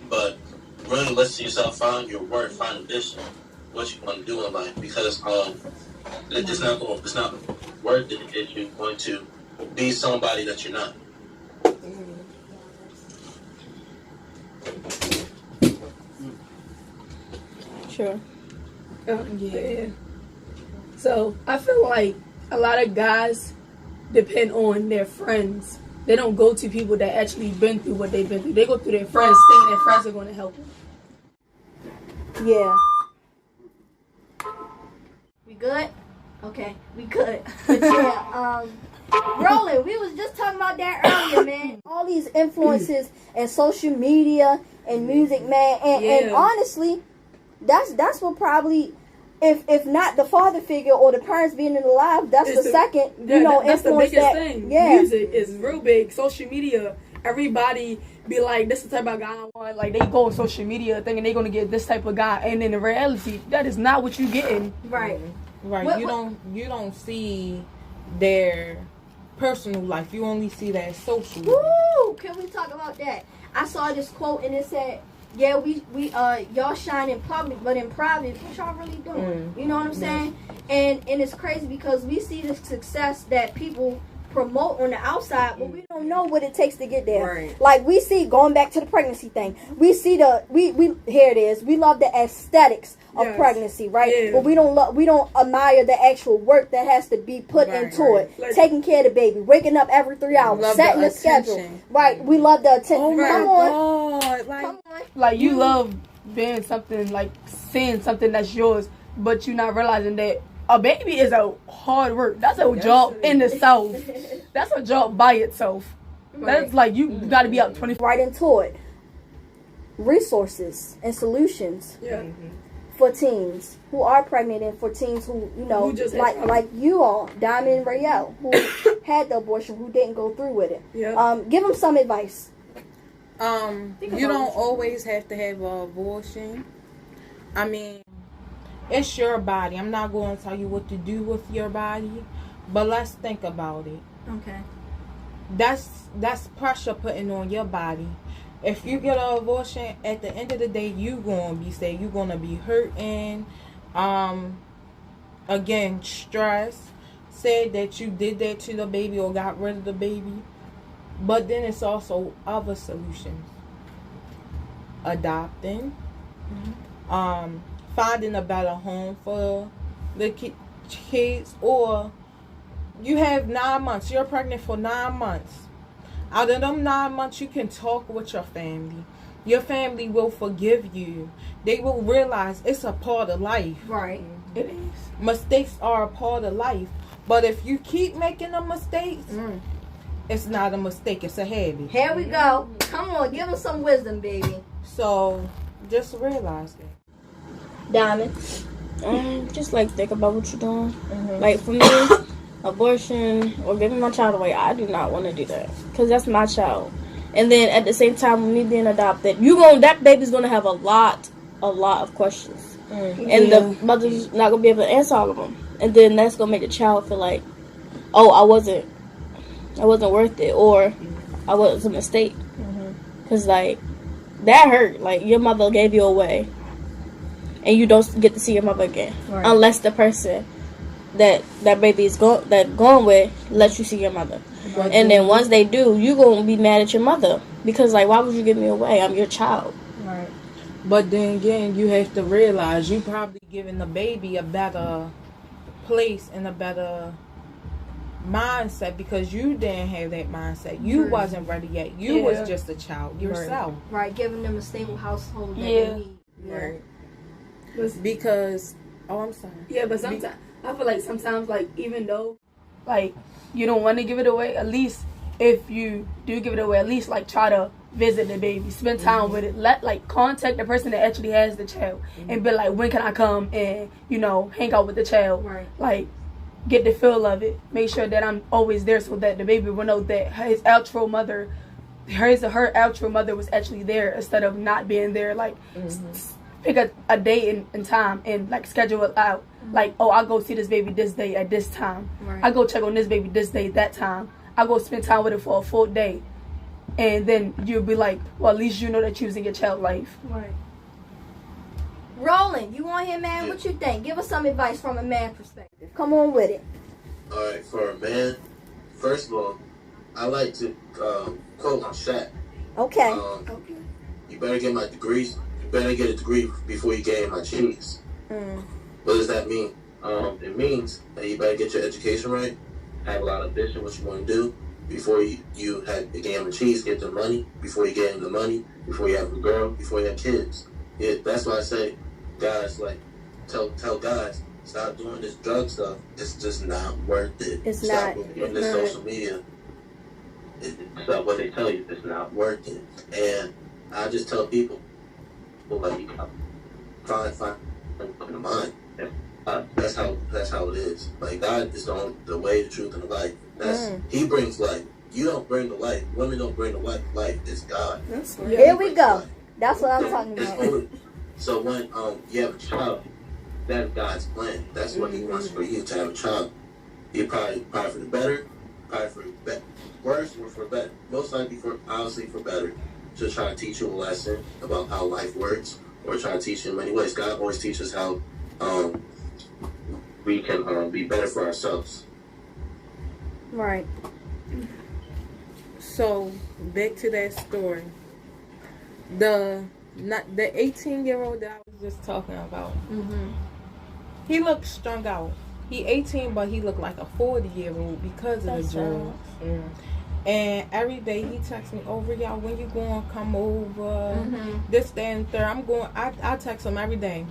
but really listen to yourself, find your worth, find a vision, what you want to do in life, because it's not worth it if you're going to be somebody that you're not. Sure. Yeah. So I feel like a lot of guys depend on their friends. They don't go to people that actually been through what they've been through. They go through their friends, thinking their friends are going to help them. Yeah. We good? Okay, we good. But yeah, Roland, we was just talking about that earlier, man. All these influences and social media and music, man, and honestly, that's what probably, if not the father figure or the parents being alive, that's the second, that's influence. the biggest thing. Yeah. Music is real big. Social media, everybody be like, this is the type of guy I want. Like, they go on social media thinking they're going to get this type of guy, and in the reality, that is not what you're getting. Right. Right. You don't see their personal life. You only see that social. Woo! Can we talk about that? I saw this quote and it said, "Yeah, we y'all shine in public, but in private, what y'all really doing?" You know what I'm saying? And it's crazy because we see the success that people promote on the outside, but we don't know what it takes to get there. Right. Like, we see, going back to the pregnancy thing, we see we here it is. We love the aesthetics of pregnancy, right? Yeah. But we don't admire the actual work that has to be put into it. Like, taking care of the baby, waking up every 3 hours, setting the schedule. Right. We love the attention. Oh my God. Come on. Like, you love being something, like seeing something that's yours, but you're not realizing that a baby is a hard work. That's a job in itself. That's a job by itself. Right. That's like, you got to be up 24. Right into it. Resources and solutions for teens who are pregnant and for teens who like you all, Diamond and Rael, who had the abortion, who didn't go through with it. Yeah. Give them some advice. You don't always have to have an abortion. I mean, it's your body. I'm not going to tell you what to do with your body, but let's think about it. Okay. That's pressure putting on your body. If you get an abortion, at the end of the day, you going to be sick. You're going to be hurting. Again, stress. Said that you did that to the baby or got rid of the baby. But then it's also other solutions. Adopting. Finding a better home for the kids, or you have 9 months. You're pregnant for 9 months. Out of them 9 months, you can talk with your family. Your family will forgive you. They will realize it's a part of life. Right. It is. Mistakes are a part of life. But if you keep making the mistakes, it's not a mistake. It's a habit. Here we go. Come on, give us some wisdom, baby. So just realize that. Diamond. Just like think about what you're doing. Like for me, abortion or giving my child away, I do not want to do that because that's my child. And then at the same time, with me being adopted, that baby's gonna have a lot of questions, and the mother's not gonna be able to answer all of them. And then that's gonna make the child feel like, oh, I wasn't worth it, or I was a mistake. Cause like that hurt. Like your mother gave you away. And you don't get to see your mother again, unless the person that baby is going with lets you see your mother. And then once they do, you gonna be mad at your mother because like, why would you give me away? I'm your child. Right. But then again, you have to realize you probably giving the baby a better place and a better mindset because you didn't have that mindset. You wasn't ready yet. You was just a child yourself. Right. Giving them a stable household that they need. Right. Because I'm sorry. Yeah, but sometimes I feel like sometimes, like, even though like you don't want to give it away, at least if you do give it away, at least like try to visit the baby, spend time with it, contact the person that actually has the child and be like, when can I come and hang out with the child, like get the feel of it, make sure that I'm always there so that the baby will know that her actual mother was actually there instead of not being there. Like pick a date and time and like schedule it out. Like, oh, I'll go see this baby this day at this time. I go check on this baby this day, that time. I go spend time with it for a full day. and then you'll be like, well, at least you know that you're choosing your child's life. Right. Roland, you on here, man? What you think? Give us some advice from a man perspective. Come on with it. All right, for a man, first of all, I like to quote on Shaq. Okay. Okay. You better get my degrees. You better get a degree before you gain my cheese. What does that mean? It means that you better get your education right, have a lot of vision, what you want to do, before you gain the cheese, get the money, before you gain the money, before you have a girl, before you have kids. Yeah, that's why I say, guys, like, tell guys, stop doing this drug stuff. It's just not worth it. It's Stop not. doing this social media. It's not what they tell you. It's not worth it. And I just tell people, like, you gotta try and find in the mind. That's how it is. Like, God is the way, the truth, and the life. He brings life. You don't bring the life. Women don't bring the life. Life is God. Here we go. That's what I'm talking about. So when you have a child, that's God's plan. That's what He wants for you to have a child. He probably for the better, probably for the worse, or for better. Most likely obviously for better. To try to teach you a lesson about how life works, or try to teach you in many ways. God always teaches how we can be better for ourselves. Right. So back to that story. The 18-year-old that I was just talking about. He looked strung out. He 18, but he looked like a 40-year-old because of the drugs. And every day he texts me, over, y'all, when you going, come over, this, that, and third. I text him every day.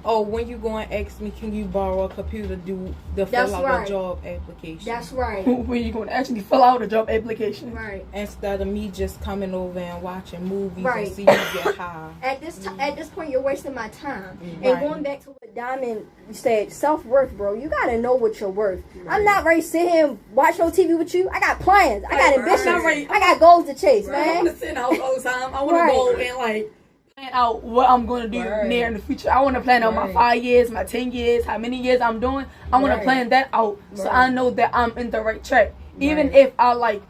Oh, when you going, ask me, can you borrow a computer to fill out a job application? That's right. When you going to actually fill out a job application. Right. Instead of me just coming over and watching movies and see you get high. At this point, you're wasting my time. And Right. going back to What Diamond said, self-worth, bro. You gotta know what you're worth. I'm not ready to sit here and watch no TV with you. I got plans. I got ambitions. I got goals to chase, I man. want to sit out all the time. I want to go and like plan out what I'm going to do near in the future. I want to plan out my 5 years, my 10 years, how many years I'm doing. I want to plan that out so I know that I'm in the right track. Even if I like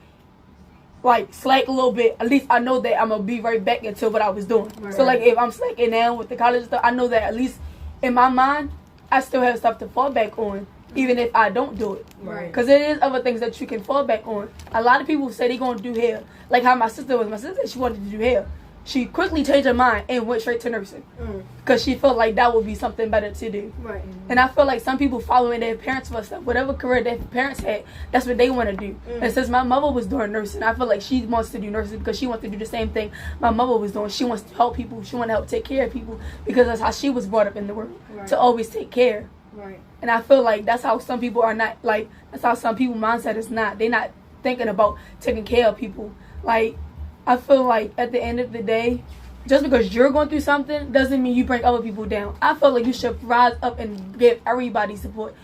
slack a little bit, at least I know that I'm gonna be right back into what I was doing. So like if I'm slacking now with the college stuff, I know that at least in my mind I still have stuff to fall back on, even if I don't do it. Because there is other things that you can fall back on. A lot of people say they're gonna do hair, like how my sister was. My sister, she wanted to do hair. She quickly changed her mind and went straight to nursing because she felt like that would be something better to do. right. And I feel like some people following their parents for stuff, whatever career their parents had, that's what they want to do. And since my mother was doing nursing, I feel like she wants to do nursing because she wants to do the same thing my mother was doing. She wants to help people. She wants to help take care of people because that's how she was brought up in the world, to always take care. Right. And I feel like that's how some people are not, like, that's how some people mindset is not. They're not thinking about taking care of people. Like, I feel like at the end of the day, just because you're going through something doesn't mean you bring other people down. I feel like you should rise up and give everybody support.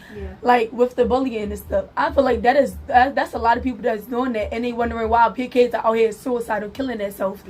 Like with the bullying and stuff, I feel like that's a lot of people that's doing that, and they wondering why kids are out here suicidal, killing themselves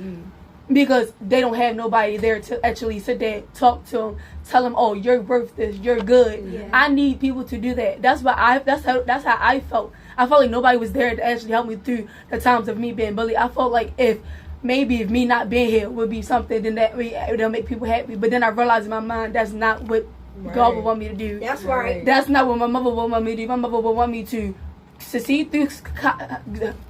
because they don't have nobody there to actually sit there, talk to them, tell them, oh, you're worth this, you're good. I need people to do that. That's how I felt. I felt like nobody was there to actually help me through the times of me being bullied. I felt like if me not being here would be something, then it'll make people happy. But then I realized in my mind that's not what God would want me to do. That's right. That's not what my mother would want me to do. My mother would want me to succeed through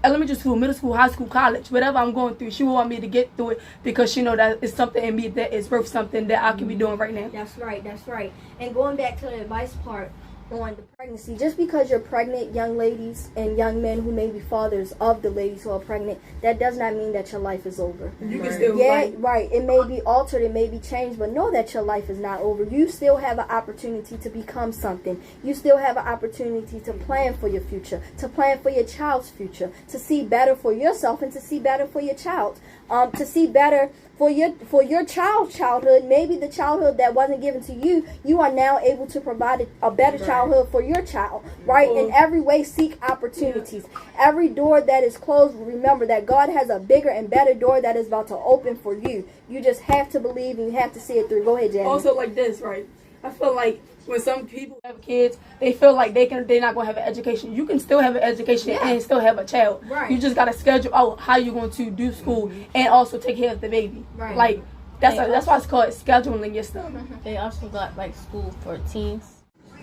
elementary school, middle school, high school, college, whatever I'm going through. She would want me to get through it because she know that it's something in me that is worth something that I can be doing right now. That's right. That's right. And going back to the advice part on the Pregnancy. Just because you're pregnant, young ladies and young men who may be fathers of the ladies who are pregnant, that does not mean that your life is over. You can still right. It may be altered, it may be changed, but know that your life is not over. You still have an opportunity to become something. You still have an opportunity to plan for your future, to plan for your child's future, to see better for yourself and to see better for your child. To see better for your child's childhood, maybe the childhood that wasn't given to you, you are now able to provide a better childhood for your child, right? In every way, seek opportunities. Every door that is closed, remember that God has a bigger and better door that is about to open for you. You just have to believe and you have to see it through. Go ahead, Jamie. Also, like this, right? I feel like when some people have kids, they feel like they're not gonna have an education. You can still have an education and still have a child. Right. You just gotta schedule out how you're going to do school and also take care of the baby. Right. Like that's why it's called scheduling your stuff. They also got like school for teens.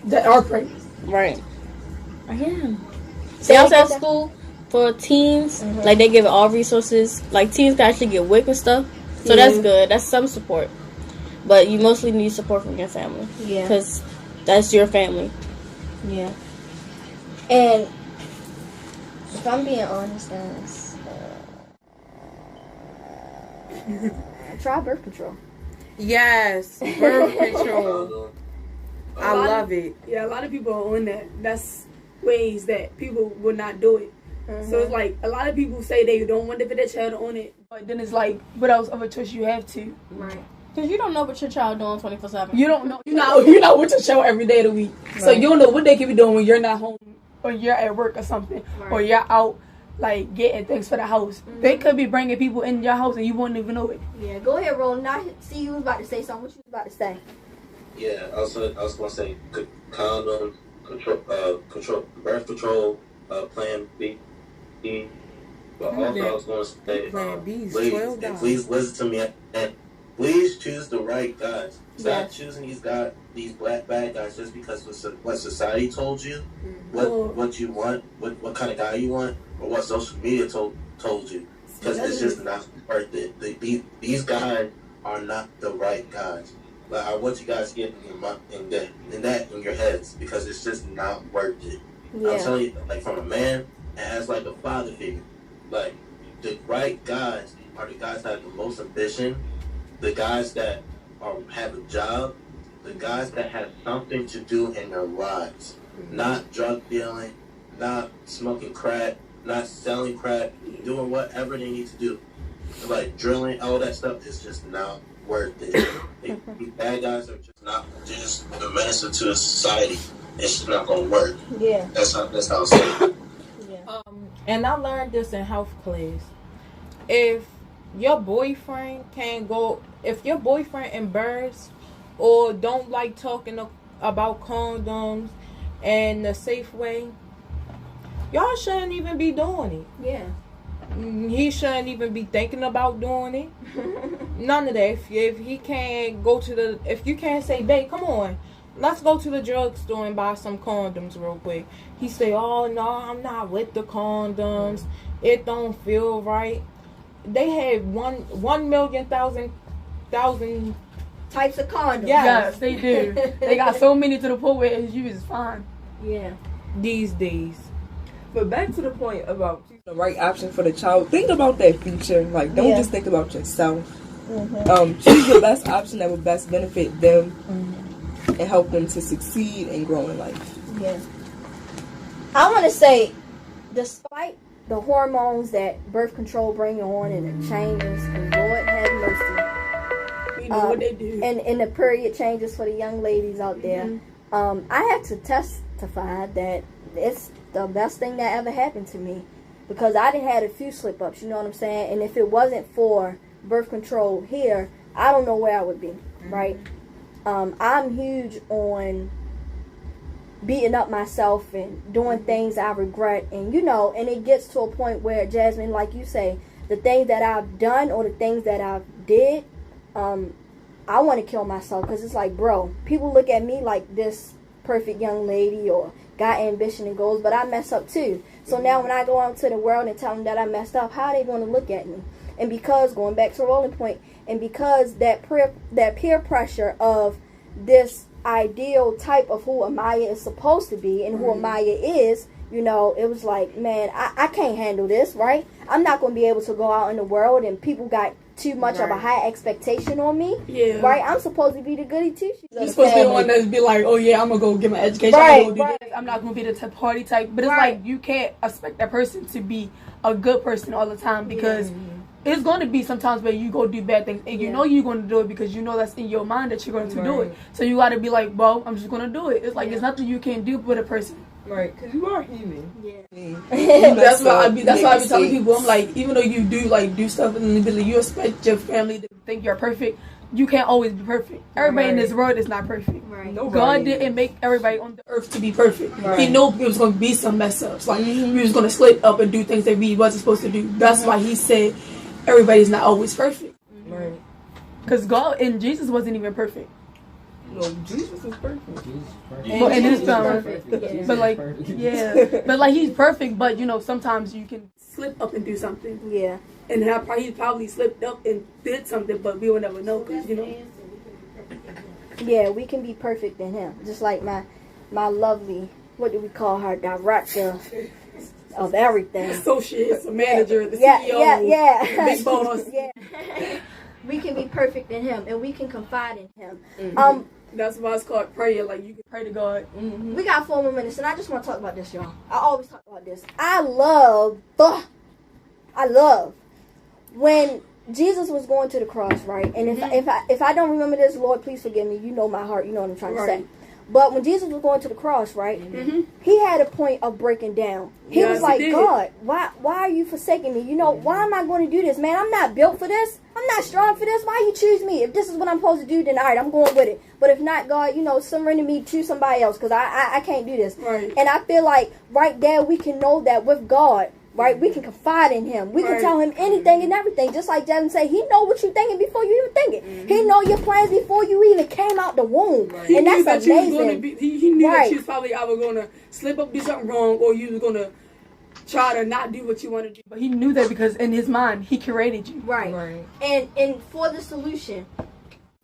That are pregnant. Right. Yeah. They also have school for teens. Like they give all resources. Like teens can actually get WIC and stuff. So that's good. That's some support. But you mostly need support from your family. Yeah. Because that's your family. Yeah. And if I'm being honest, guys, Try birth control. Yes, birth control. I love it. Yeah, a lot of people are on that. That's ways that people would not do it. So it's like a lot of people say they don't want to put their child on it, but then it's like, what else of a choice you have to? right. Because you don't know what your child doing 24/7. You don't know. You're not with your child every day of the week, so you don't know what they could be doing when you're not home or you're at work or something, or you're out like getting things for the house. They could be bringing people in your house and you wouldn't even know it. Yeah, go ahead, Roland. I see you was about to say something. What you was about to say? Yeah, I was gonna say condom, control, birth control, Plan B. But also I was gonna say, Plan B is please, please listen to me and please choose the right guys. Stop choosing these black bad guys just because what society told you, what you want, what kind of guy you want, or what social media told you. Because it's just not worth it. These guys are not the right guys. But I want you guys to get in your heads because it's just not worth it. Yeah. I'm telling you, like from a man and as like a father figure, like the right guys are the guys that have the most ambition, the guys that have a job, the guys that have something to do in their lives, not drug dealing, not smoking crack, not selling crack, doing whatever they need to do, like drilling, all that stuff is just not worth it. These bad guys are just not. They're just a menace to a society. It's just not gonna work. Yeah. That's how I'm saying. And I learned this in health class. If your boyfriend if your boyfriend embarrassed or don't like talking about condoms and the safe way, y'all shouldn't even be doing it. Yeah. He shouldn't even be thinking about doing it. None of that. If he can't go to if you can't say, babe, come on, let's go to the drugstore and buy some condoms real quick. He say, oh no, I'm not with the condoms. It don't feel right. They have 1 million thousand Types of condoms. Yes, they do. They got so many to the point where it's you is fine. Yeah. these days. But back to the point about choosing the right option for the child, think about that future. Like, don't just think about yourself. Choose the best option that will best benefit them and help them to succeed and grow in life. Yeah. I want to say, despite the hormones that birth control bring on and the changes, and Lord have mercy, We know what they do. and the period changes for the young ladies out there, I have to testify that it's the best thing that ever happened to me, because I done had a few slip ups, you know what I'm saying? And if it wasn't for birth control here, I don't know where I would be, right? I'm huge on beating up myself and doing things I regret, and you know, and it gets to a point where, Jasmine, like you say, the things that I've done or the things that I've did, I want to kill myself, because it's like, bro, people look at me like this perfect young lady or got ambition and goals, but I mess up too. So now when I go out to the world and tell them that I messed up, how are they going to look at me? And because, going back to the rolling point, and because that peer pressure of this ideal type of who Amaya is supposed to be and who Amaya is, you know, it was like, man, I can't handle this, right? I'm not going to be able to go out in the world and people got too much of a high expectation on me, right? I'm supposed to be the goody two-shoes. You're supposed to be the one that's be like, oh yeah, I'm going to go get my education, I'm going to go do this. I'm not going to be the party type. But it's like, you can't expect that person to be a good person all the time, because it's going to be sometimes where you go do bad things, and you know you're going to do it because you know that's in your mind that you're going to do it. So you got to be like, well, I'm just going to do it. It's like, there's nothing you can do with a person. Right, because you are human. Yeah. That's why I be telling people, I'm like, even though you do stuff and you expect your family to think you're perfect, you can't always be perfect. Everybody in this world is not perfect. Right. God didn't make everybody on the earth to be perfect. Right. He knew there was going to be some mess ups. Like, we was going to slip up and do things that we wasn't supposed to do. That's why he said everybody's not always perfect. Right. Because God and Jesus wasn't even perfect. No, Jesus is perfect. But in his time, Yeah. but like, yeah, but like he's perfect. But you know, sometimes you can slip up and do something, Yeah. and he probably slipped up and did something, but we will never know because you know. Yeah, we can be perfect in him. Just like my lovely, what do we call her, director of everything. Associates, a manager, the Yeah, CEO, yeah. big boss. Yeah. We can be perfect in him, and we can confide in him. That's why it's called prayer. Like you can pray to God. We got 4 more minutes, and I just want to talk about this, y'all. I always talk about this. I love when Jesus was going to the cross, right? And if I don't remember this, Lord, please forgive me. You know my heart. You know what I'm trying to say. But when Jesus was going to the cross, right, he had a point of breaking down. He was like, God, why are you forsaking me? You know, why am I going to do this, man? I'm not built for this. I'm not strong for this. Why you choose me? If this is what I'm supposed to do, then all right, I'm going with it. But if not, God, you know, surrender me to somebody else because I can't do this. Right. And I feel like right there we can know that with God, right, we can confide in him. We can tell him anything and everything. Just like Jasmine said, he know what you're thinking before you even think it. He know your plans before you even came out the womb. He and knew that's that amazing. you was going to be. He knew that you was probably either going to slip up, do something wrong, or you was going to try to not do what you want to do. But he knew that because in his mind, he created you. Right. And for the solution,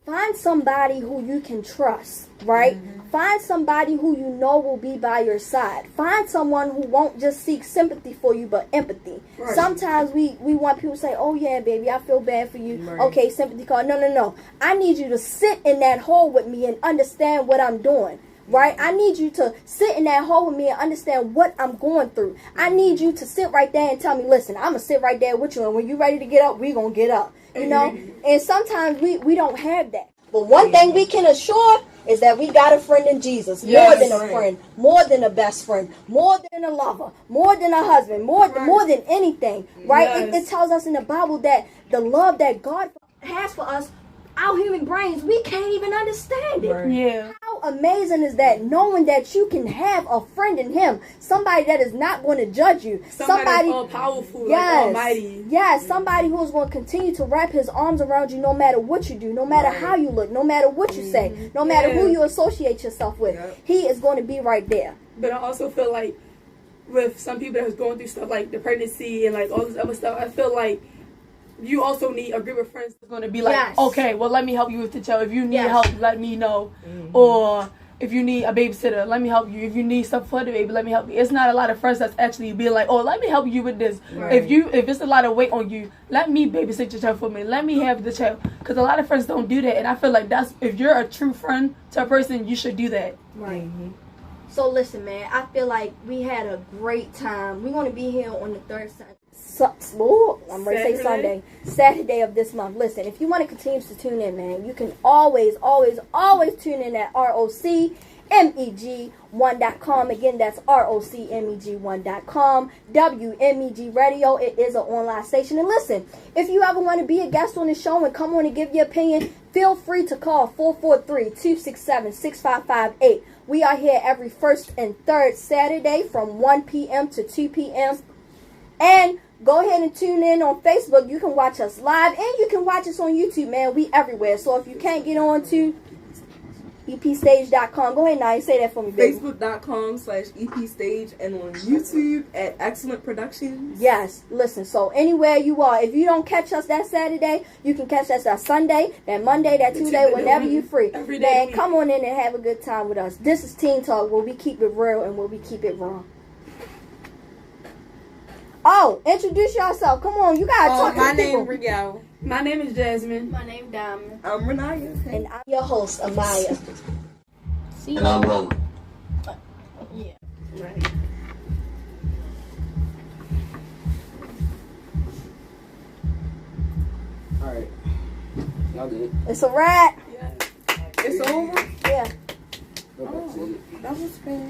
Find somebody who you can trust, right? Find somebody who you know will be by your side. Find someone who won't just seek sympathy for you, but empathy. Right. Sometimes we want people to say, oh, yeah, baby, I feel bad for you. Right. Okay, sympathy card. No. I need you to sit in that hole with me and understand what I'm doing. Right? I need you to sit in that hole with me and understand what I'm going through. I need you to sit right there and tell me, listen, I'm going to sit right there with you. And when you're ready to get up, we're going to get up. You know? And sometimes we don't have that. But one thing we can assure is that we got a friend in Jesus. More than a friend. More than a best friend. More than a lover. More than a husband. More than anything. Right? It tells us in the Bible that the love that God has for us, our human brains, we can't even understand it. Right. Yeah. How amazing is that, knowing that you can have a friend in him, somebody that is not going to judge you, somebody all powerful, yes, like almighty. Yes, somebody who is going to continue to wrap his arms around you no matter what you do, no matter how you look, no matter what you say, no matter who you associate yourself with. He is going to be right there. But I also feel like with some people that's going through stuff like the pregnancy and like all this other stuff, I feel like you also need a group of friends that's going to be like, okay, well, let me help you with the child. If you need help, let me know. Or if you need a babysitter, let me help you. If you need stuff for the baby, let me help you. It's not a lot of friends that's actually being like, oh, let me help you with this. Right. If it's a lot of weight on you, let me babysit your child for me. Let me have the child. Because a lot of friends don't do that. And I feel like if you're a true friend to a person, you should do that. Right. So listen, man, I feel like we had a great time. We're going to be here on the third Sunday. I'm ready to say Sunday. Saturday of this month. Listen, if you want to continue to tune in, man, you can always tune in at ROCMEG1.com. Again, that's ROCMEG1.com. WMEG Radio. It is an online station. And listen, if you ever want to be a guest on the show and come on and give your opinion, feel free to call 443-267-6558. We are here every first and third Saturday from 1 p.m. to 2 p.m. And go ahead and tune in on Facebook. You can watch us live and you can watch us on YouTube, man. We everywhere. So if you can't get on to epstage.com, go ahead now and say that for me, baby. Facebook.com/epstage and on YouTube at Excellent Productions. Yes, listen. So anywhere you are, if you don't catch us that Saturday, you can catch us that Sunday, that Monday, that Tuesday, whenever you're free. Man, come on in and have a good time with us. This is Teen Talk, where we keep it real and where we keep it raw. Oh, introduce yourself. Come on, you gotta talk to people. My name is Rigo. My name is Jasmine. My name is Diamond. I'm Renaya. And I'm your host, Amaya. And I'm Roman. Yeah. Right. Alright. Y'all good. It's a wrap. Yeah. It's over? Yeah. Go back to it. That was fun.